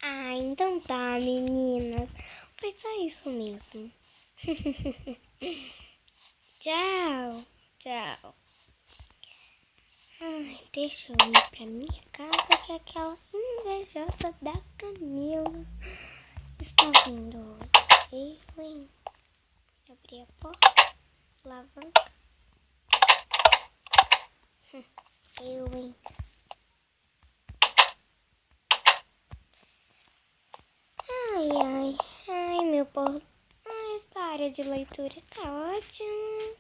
Ah, então tá, meninas. Foi só isso mesmo. Tchau, tchau. Ai, deixa eu ir pra minha casa que aquela invejosa da Camila está vindo hoje. Eu, hein? Abri a porta, alavanca. Eu, hein? Ai, meu povo. Essa área de leitura está ótima.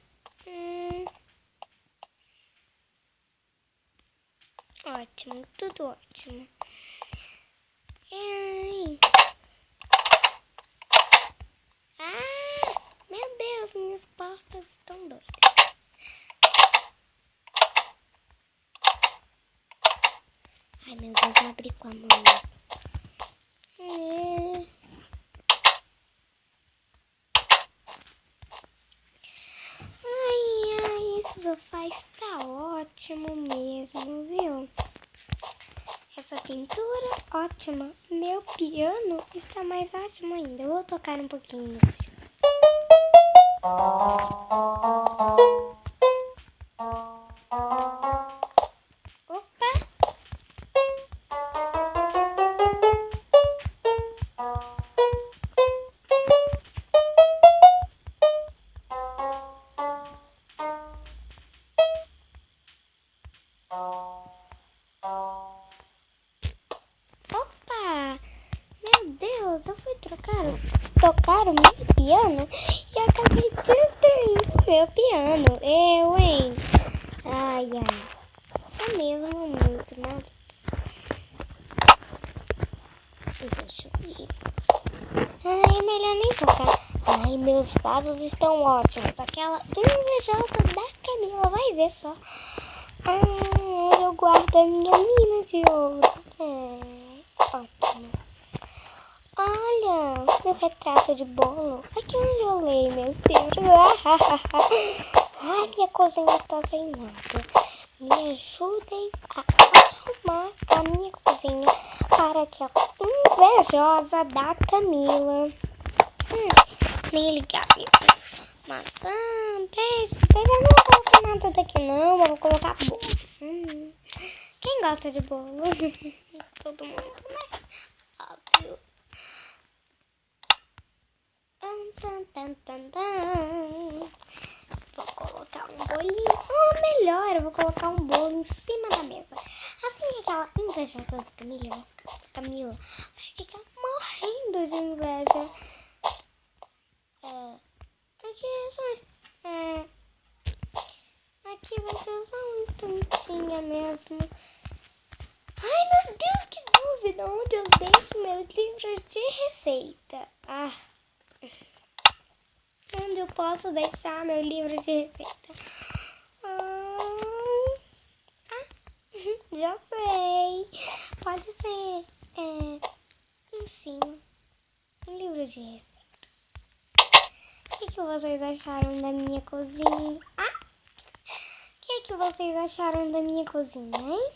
Ótimo, tudo ótimo. Ai. Meu Deus, minhas portas estão doidas. Ai, meu Deus, eu abri com a mão. Esse sofá está ótimo mesmo, viu? Essa pintura, ótima. Meu piano está mais ótimo ainda. Eu vou tocar um pouquinho hoje. Opa! Opa! Meu Deus, eu fui tocar o meu piano e acabei destruindo meu piano. Eu, hein? Ai, só mesmo muito, né? Deixa eu ir. Ai, melhor nem tocar. Ai, meus dados estão ótimos. Aquela invejosa da Camila vai ver só. Eu guardo a minha mina de ouro. Ótimo. Olha, meu retrato de bolo. Aqui onde eu leio, meu Deus. Ai, minha cozinha está sem nada. Me ajudem a arrumar a minha cozinha para que a invejosa da Camila nem ligar mesmo. Maçã, peixe, eu não vou colocar nada daqui não, eu vou colocar bolo. Quem gosta de bolo? Todo mundo, né? Óbvio. Vou colocar um bolinho, ou melhor, eu vou colocar um bolo em cima da mesa. Assim aquela invejosa da Camila vai ficar morrendo de inveja. Aqui vai ser só um instantinho mesmo. Ai, meu Deus, que dúvida! Onde eu deixo meus livros de receita? Onde eu posso deixar meu livro de receita? Já sei. Pode ser em cima. Um livro de receita. O que vocês acharam da minha cozinha? O que vocês acharam da minha cozinha, hein?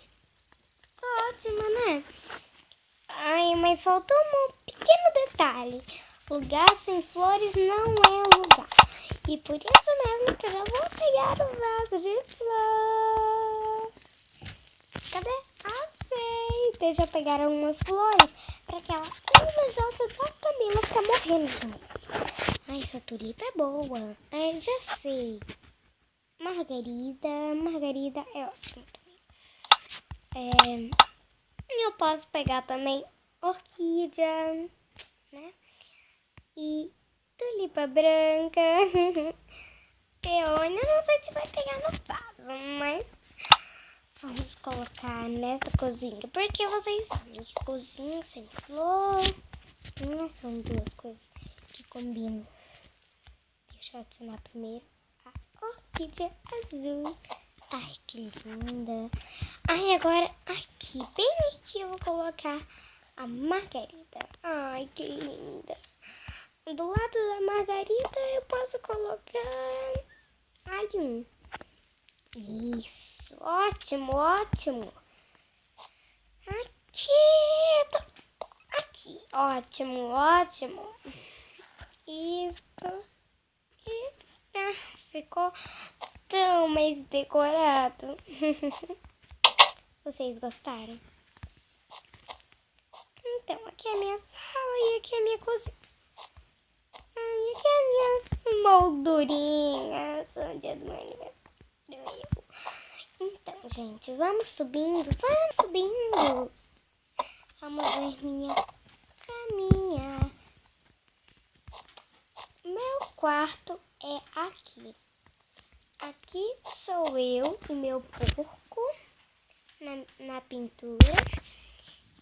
Tá ótima, né? Ai, mas faltou um pequeno detalhe. Lugar sem flores não é lugar. E por isso mesmo que eu já vou pegar o vaso de flor. Cadê? Achei. Deixa eu pegar algumas flores para aquela invejosa da Camila ficar morrendo de mim. Ai, essa tulipa é boa. Já sei. Margarida é ótimo também. Eu posso pegar também orquídea, né? E tulipa branca. Peônia, não sei se vai pegar no vaso, mas vamos colocar nessa cozinha. Porque vocês sabem que cozinha sem flor são duas coisas que combinam. Deixa eu adicionar primeiro a orquídea azul. Ai, que linda. Ai, agora aqui, bem aqui eu vou colocar a margarida. Ai, que linda. Do lado da margarida eu posso colocar ali Isso, ótimo, ótimo. Aqui, Ótimo, ótimo. Isso. E ficou tão mais decorado. Vocês gostaram? Então, aqui é a minha sala e aqui é a minha cozinha. E aqui é as minhas moldurinhas. O dia do meu aniversário. Então, gente, vamos subindo. Vamos ver minha caminha. Meu quarto é aqui. Aqui sou eu e meu porco na pintura.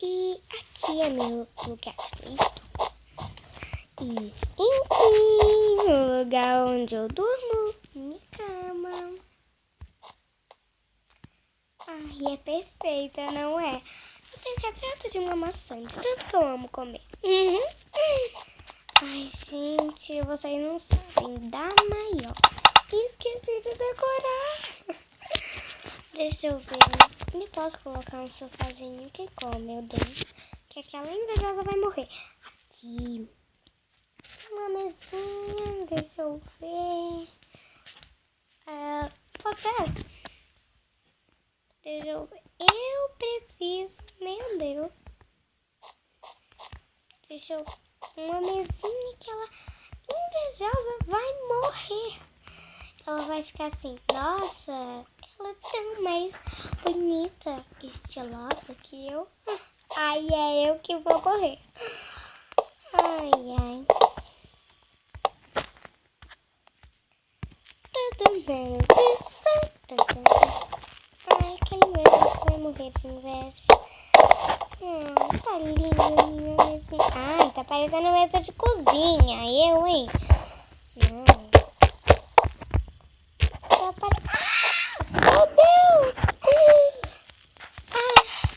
E aqui é meu lugar de leitura. E o lugar onde eu durmo, minha cama. Ai, é perfeita, não é? Eu tenho retrato de uma maçã, de tanto que eu amo comer. Ai, gente, vocês não sabem da maior. Esqueci de decorar. Deixa eu ver. Eu posso colocar um sofazinho que come, meu Deus. Que aquela invejosa vai morrer. Aqui. Uma mesinha. Deixa eu ver. Pode ser essa? Deixa eu ver. Eu preciso. Meu Deus. Deixa eu. Uma mesinha que ela invejosa vai morrer. Ela vai ficar assim. Nossa, ela é tão mais bonita, estilosa que eu. Ai, é eu que vou morrer. Ai, ai. Ai, aquele mesmo vai morrer de inveja. Tá lindo, minha mesinha. Ai, tá parecendo mesa de cozinha. Eu, hein? Não. Tá parecendo... Meu Deus!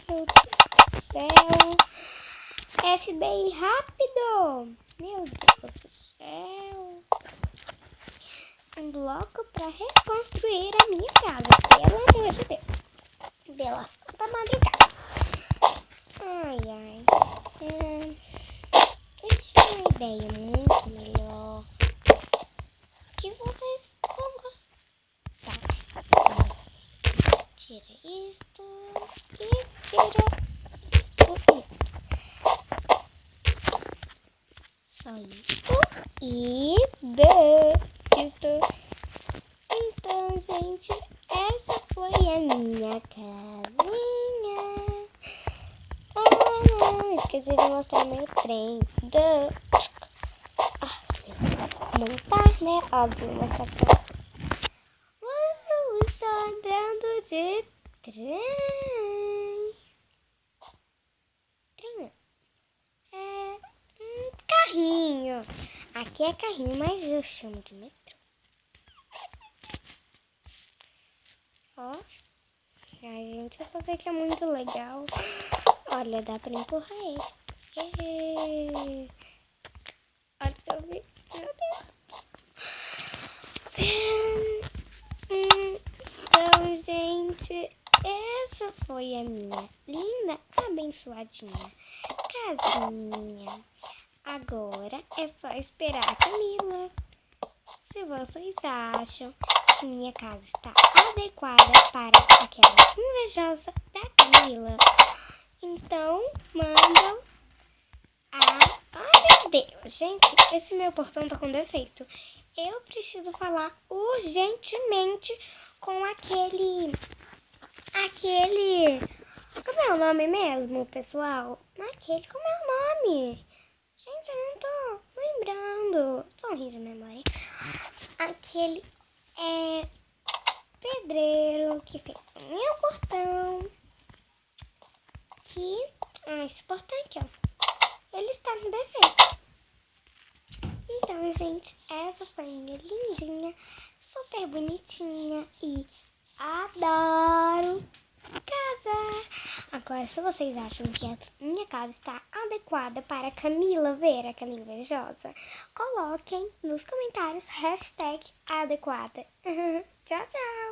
Meu Deus do céu. FBI rápido. Meu Deus do céu. Um bloco pra reconstruir a minha casa. Pelo amor de Deus. Bela santa madrugada. Ai, ai. Eu tive uma ideia muito melhor. Que vocês vão gostar. Tira isto e tira isto. Só isso e isto. Então, gente, essa foi a minha casinha. Esqueci de mostrar meu trem. Montar, né? Óbvio, mostrar pra estou andando de trem. Trem não. Carrinho. Aqui é carrinho, mas eu chamo de metrô. Ó. Ai, gente, eu só sei que é muito legal. Olha, dá pra empurrar ele. Olha, talvez. Meu Deus. Então, gente, essa foi a minha linda, abençoadinha casinha. Agora é só esperar a Camila. Se vocês acham que minha casa está adequada para aquela invejosa da Camila, então mandam Ai, meu Deus, gente, esse meu portão tá com defeito. Eu preciso falar urgentemente com aquele... Como é o nome mesmo, pessoal? Como é o nome? Gente, eu não tô lembrando. Tô ruim de memória. Aquele pedreiro que fez o meu portão. Esse portão aqui, ó. Ele está no defeito. Então, gente, essa foi minha lindinha, super bonitinha e adoro casa. Agora, se vocês acham que a minha casa está adequada para Camila ver aquela invejosa, coloquem nos comentários #adequada. Tchau, tchau!